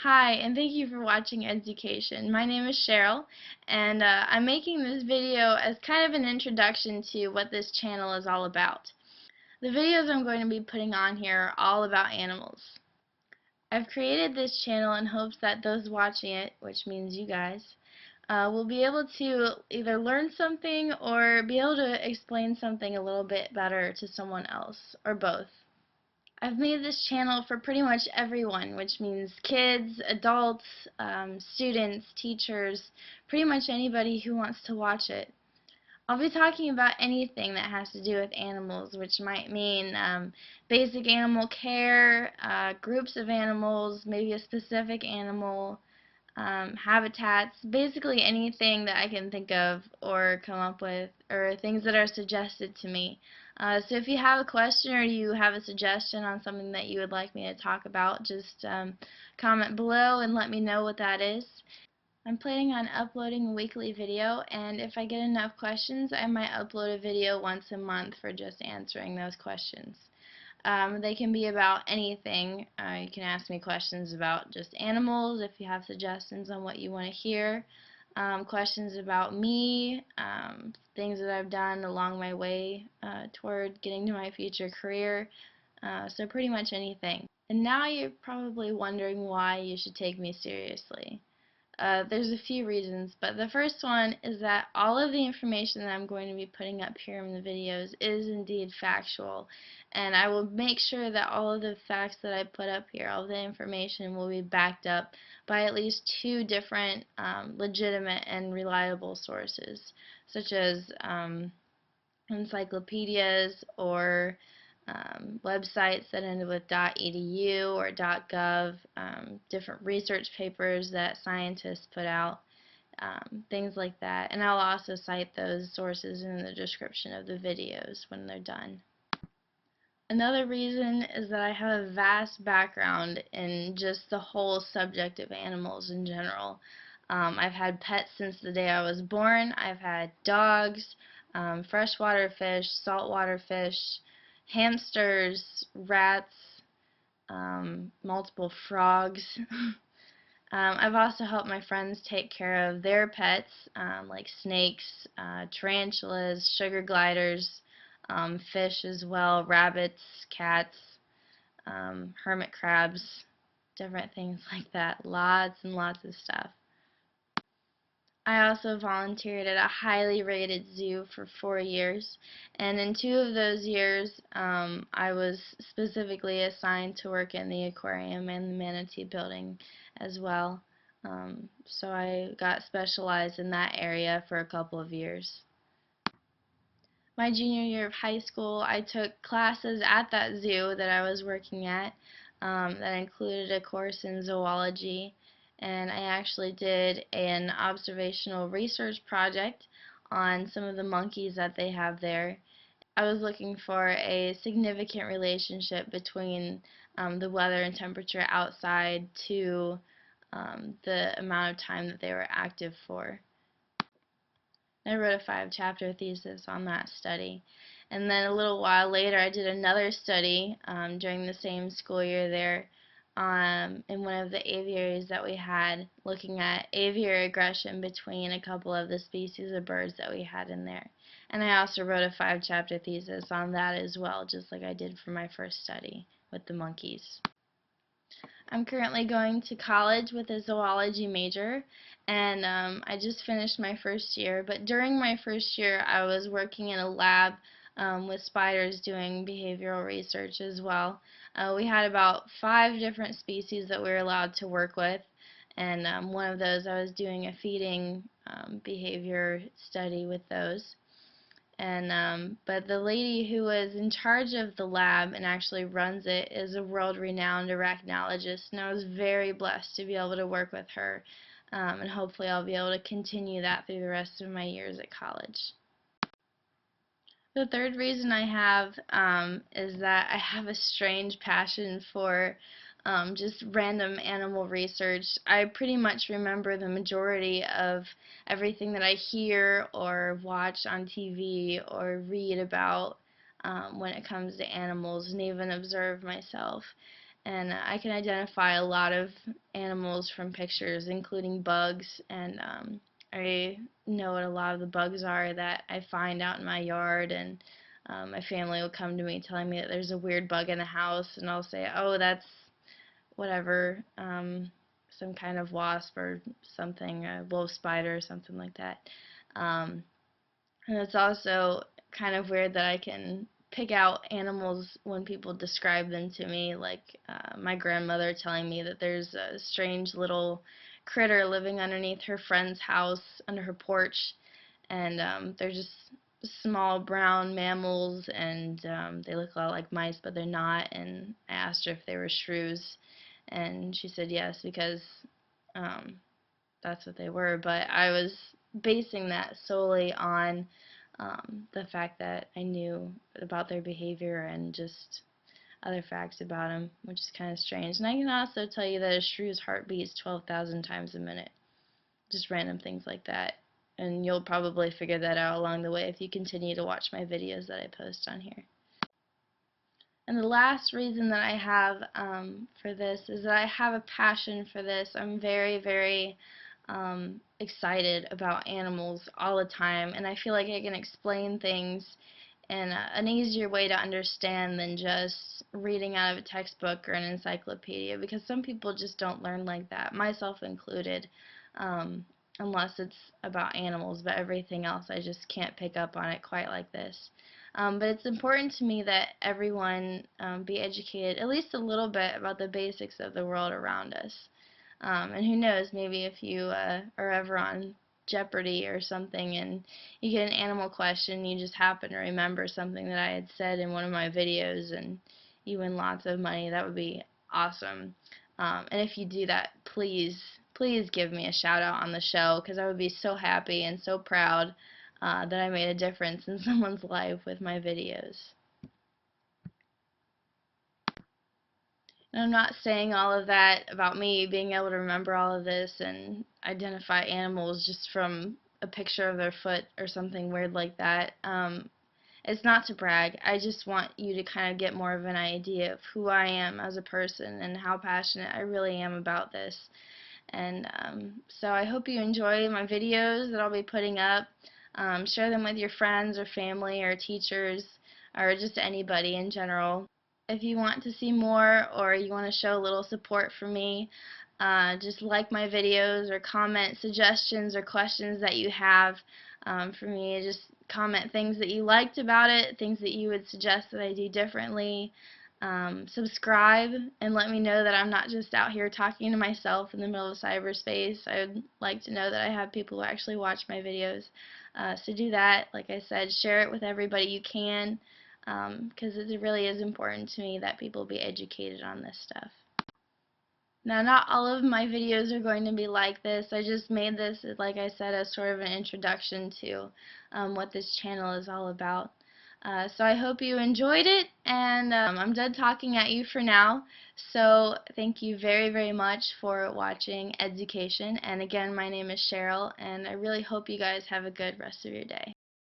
Hi, and thank you for watching edZoocation. My name is Cheryl, and I'm making this video as kind of an introduction to what this channel is all about. The videos I'm going to be putting on here are all about animals. I've created this channel in hopes that those watching it, which means you guys, will be able to either learn something or be able to explain something a little bit better to someone else, or both. I've made this channel for pretty much everyone, which means kids, adults, students, teachers, pretty much anybody who wants to watch it. I'll be talking about anything that has to do with animals, which might mean basic animal care, groups of animals, maybe a specific animal, habitats, basically anything that I can think of or come up with, or things that are suggested to me. So if you have a question or you have a suggestion on something that you would like me to talk about, just comment below and let me know what that is. I'm planning on uploading a weekly video, and if I get enough questions, I might upload a video once a month for just answering those questions. They can be about anything. You can ask me questions about just animals if you have suggestions on what you want to hear. Questions about me, things that I've done along my way toward getting to my future career. So pretty much anything. And now you're probably wondering why you should take me seriously. There's a few reasons, but the first one is that all of the information that I'm going to be putting up here in the videos is indeed factual, and I will make sure that all of the facts that I put up here, all of the information, will be backed up by at least two different legitimate and reliable sources, such as encyclopedias or websites that end with .edu or .gov, different research papers that scientists put out, things like that. And I'll also cite those sources in the description of the videos when they're done. Another reason is that I have a vast background in just the whole subject of animals in general. I've had pets since the day I was born. I've had dogs, freshwater fish, saltwater fish, hamsters, rats, multiple frogs. I've also helped my friends take care of their pets, like snakes, tarantulas, sugar gliders, fish as well, rabbits, cats, hermit crabs, different things like that. Lots and lots of stuff. I also volunteered at a highly rated zoo for 4 years, and in 2 of those years I was specifically assigned to work in the aquarium and the manatee building as well. So I got specialized in that area for a couple of years. My junior year of high school, I took classes at that zoo that I was working at that included a course in zoology, and I actually did an observational research project on some of the monkeys that they have there. I was looking for a significant relationship between the weather and temperature outside to the amount of time that they were active for. I wrote a 5-chapter thesis on that study. And then a little while later I did another study during the same school year there in one of the aviaries that we had, looking at aviary aggression between a couple of the species of birds that we had in there. And I also wrote a 5-chapter thesis on that as well, just like I did for my first study with the monkeys. I'm currently going to college with a zoology major, and I just finished my first year. But during my first year, I was working in a lab with spiders doing behavioral research as well. We had about 5 different species that we were allowed to work with, and one of those I was doing a feeding behavior study with those. And but the lady who was in charge of the lab and actually runs it is a world-renowned arachnologist, and I was very blessed to be able to work with her, and hopefully I'll be able to continue that through the rest of my years at college. The third reason I have is that I have a strange passion for just random animal research. I pretty much remember the majority of everything that I hear or watch on TV or read about when it comes to animals, and even observe myself. and I can identify a lot of animals from pictures, including bugs, and I know what a lot of the bugs are that I find out in my yard, and my family will come to me telling me that there's a weird bug in the house, and I'll say, oh, that's whatever, some kind of wasp or something, a wolf spider or something like that. Um, and it's also kind of weird that I can pick out animals when people describe them to me, like my grandmother telling me that there's a strange little critter living underneath her friend's house under her porch, and they're just small brown mammals, and they look a lot like mice, but they're not. And I asked her if they were shrews, and she said yes, because um, that's what they were. But I was basing that solely on the fact that I knew about their behavior and just other facts about them, which is kind of strange. And I can also tell you that a shrew's heart beats 12,000 times a minute. Just random things like that. And you'll probably figure that out along the way if you continue to watch my videos that I post on here. And the last reason that I have for this is that I have a passion for this. I'm very, very excited about animals all the time, and I feel like I can explain things in an easier way to understand than just reading out of a textbook or an encyclopedia, because some people just don't learn like that, myself included, um, unless it's about animals, but everything else I just can't pick up on it quite like this. But it's important to me that everyone be educated at least a little bit about the basics of the world around us. And who knows, maybe if you are ever on Jeopardy or something and you get an animal question, you just happen to remember something that I had said in one of my videos and you win lots of money, that would be awesome. And if you do that, please, please give me a shout out on the show, because I would be so happy and so proud that I made a difference in someone's life with my videos. And I'm not saying all of that about me being able to remember all of this and identify animals just from a picture of their foot or something weird like that. It's not to brag. I just want you to kind of get more of an idea of who I am as a person and how passionate I really am about this. And so I hope you enjoy my videos that I'll be putting up. Share them with your friends or family or teachers or just anybody in general. If you want to see more or you want to show a little support for me, just like my videos or comment suggestions or questions that you have for me. Just comment things that you liked about it, things that you would suggest that I do differently. Subscribe and let me know that I'm not just out here talking to myself in the middle of cyberspace. I would like to know that I have people who actually watch my videos. So do that. Like I said, share it with everybody you can, because it really is important to me that people be educated on this stuff. Now, not all of my videos are going to be like this. I just made this, like I said, as sort of an introduction to what this channel is all about. So I hope you enjoyed it, and I'm done talking at you for now. So thank you very, very much for watching edZoocation. And again, my name is Cheryl, and I really hope you guys have a good rest of your day.